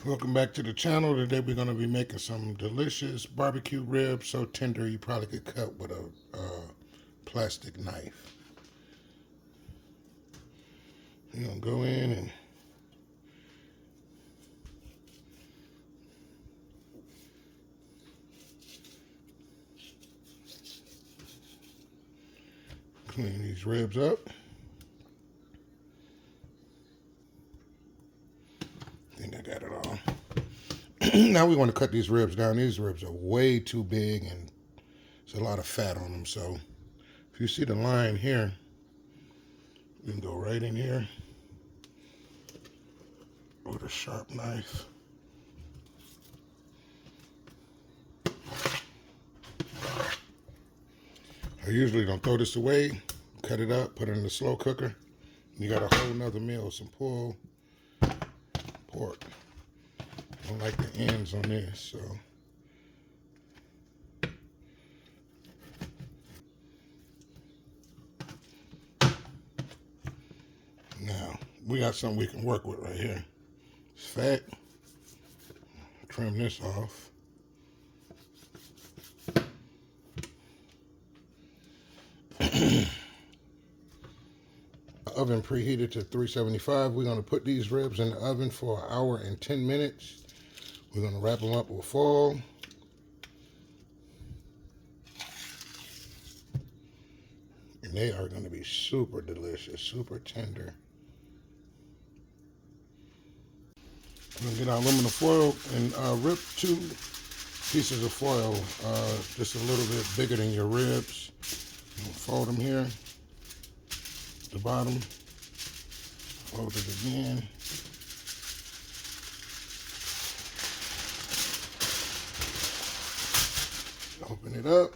Welcome back to the channel. Today we're going to be making some delicious barbecue ribs, so tender you probably could cut with a plastic knife. You're going to go in and clean these ribs up. I think I got it all. Now we want to cut these ribs down. These ribs are way too big and there's a lot of fat on them. So if you see the line here, you can go right in here with a sharp knife. I usually don't throw this away. Cut it up, put it in the slow cooker. You got a whole nother meal, some pulled pork. I don't like the ends on this, so. Now, we got something we can work with right here. It's fat. Trim this off. Oven preheated to 375. We're going to put these ribs in the oven for 1 hour and 10 minutes. We're going to wrap them up with foil. And they are going to be super delicious, super tender. I'm going to get our aluminum foil and rip 2 pieces of foil, just a little bit bigger than your ribs. Fold them here. The bottom, fold it again. Open it up.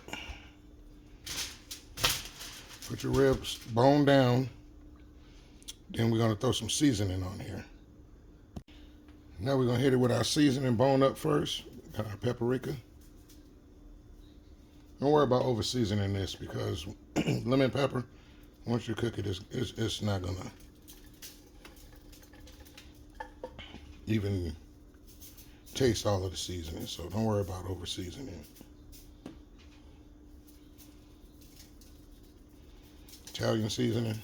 Put your ribs bone down. Then we're going to throw some seasoning on here. Now we're going to hit it with our seasoning bone up first. Got our paprika. Don't worry about over seasoning this because lemon pepper, once you cook it, it's not gonna even taste all of the seasoning, so don't worry about over seasoning. Italian seasoning.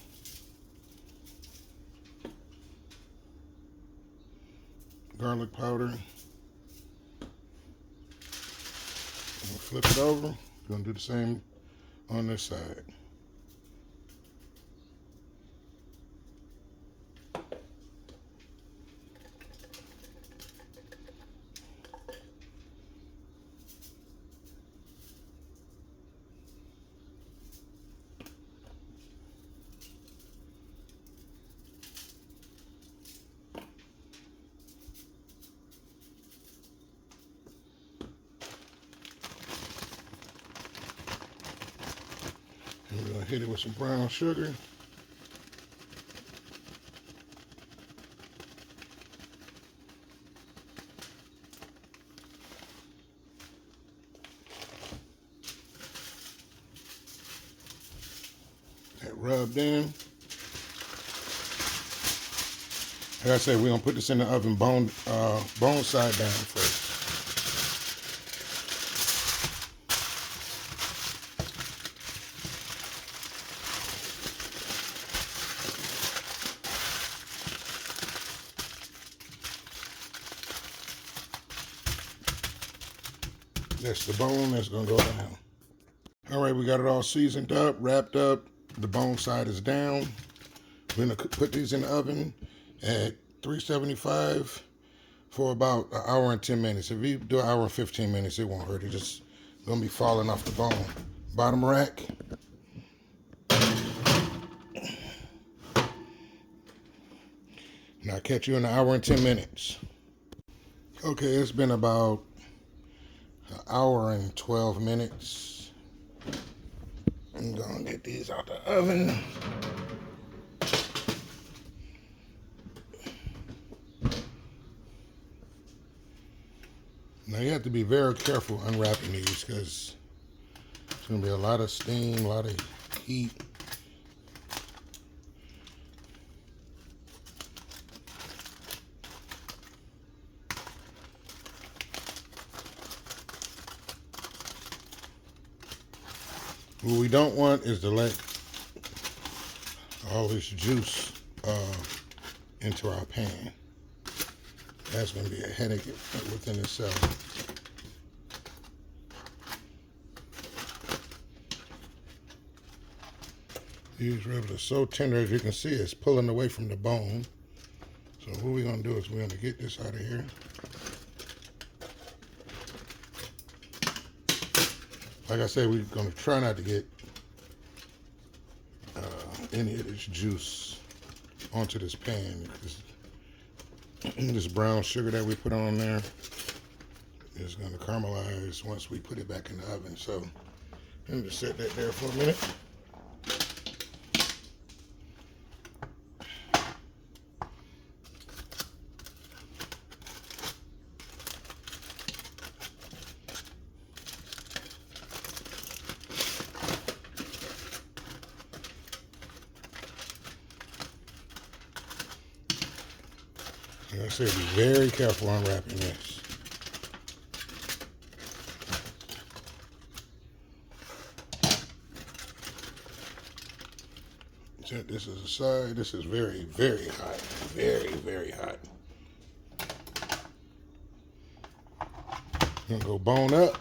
Garlic powder. We'll flip it over. We're gonna do the same on this side. And we're gonna hit it with some brown sugar. That rubbed in. Like I said, we're gonna put this in the oven bone side down first. That's the bone that's gonna go down. All right, we got it all seasoned up, wrapped up. The bone side is down. We're gonna put these in the oven at 375 for about 1 hour and 10 minutes. If you do 1 hour and 15 minutes, it won't hurt. It's just gonna be falling off the bone. Bottom rack. And I'll catch you in 1 hour and 10 minutes. Okay, it's been about 1 hour and 12 minutes. I'm gonna get these out the oven. Now you have to be very careful unwrapping these because there's gonna be a lot of steam, a lot of heat. What we don't want is to let all this juice into our pan. That's going to be a headache within itself. These ribs are so tender, as you can see, it's pulling away from the bone. So what we're going to do is we're going to get this out of here. Like I said, we're going to try not to get any of this juice onto this pan. This brown sugar that we put on there is going to caramelize once we put it back in the oven. So I'm just set that there for a minute. Like I said, be very careful unwrapping this. Set this aside. This is very, very hot. Very, very hot. I'm gonna go bone up.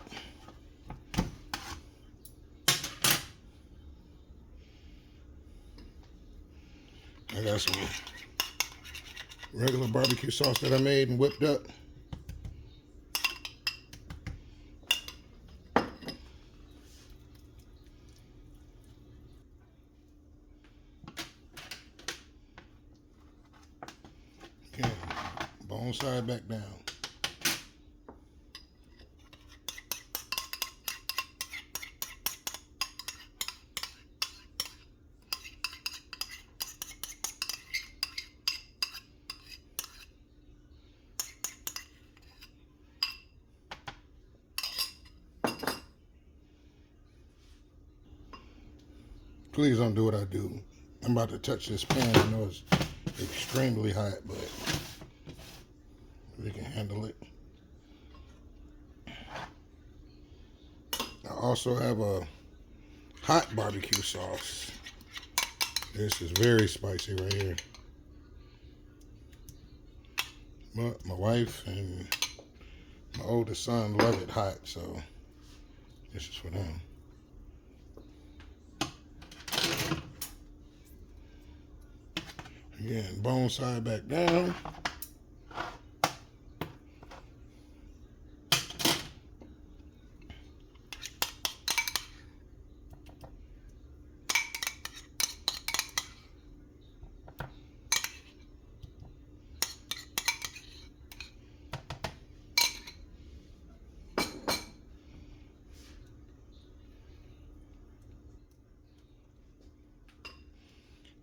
I got some regular barbecue sauce that I made and whipped up. Okay, bone side back down. Please don't do what I do. I'm about to touch this pan. I know it's extremely hot, but we can handle it. I also have a hot barbecue sauce. This is very spicy right here. But my wife and my oldest son love it hot, so this is for them. Again, bone side back down.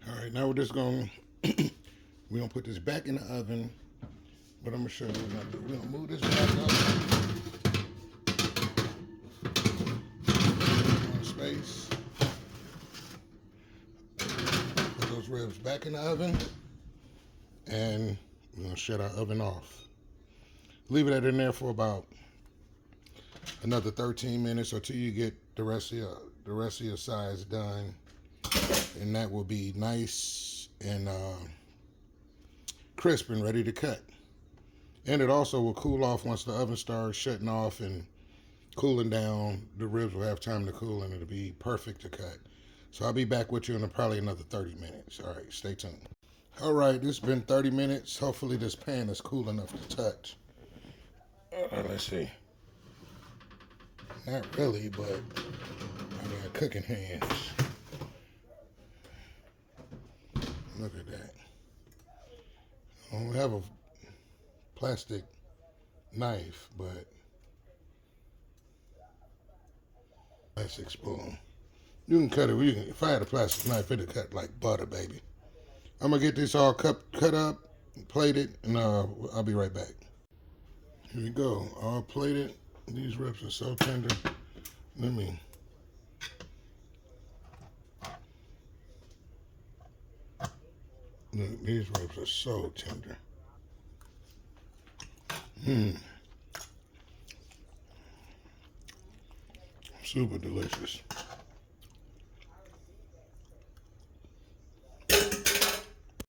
All right, now we're just going we're going to put this back in the oven, but I'm going to show you what we're going to do. We're going to move this back up. On space. Put those ribs back in the oven, and we're going to shut our oven off. Leave it in there for about another 13 minutes or till you get the rest of your sides done, and that will be nice and crisp and ready to cut. And it also will cool off once the oven starts shutting off and cooling down. The ribs will have time to cool and it'll be perfect to cut. So I'll be back with you in probably another 30 minutes. All right, stay tuned. All right, it's been 30 minutes. Hopefully this pan is cool enough to touch. Let's see. Not really, but I got cooking hands. Look at that. I don't have a plastic knife, but plastic spoon. You can cut it. If I had a plastic knife, it'd cut like butter, baby. I'm gonna get this all cut up, plated, and I'll be right back. Here we go, all plated. These ribs are so tender. Let me. Look, these ribs are so tender. Super delicious.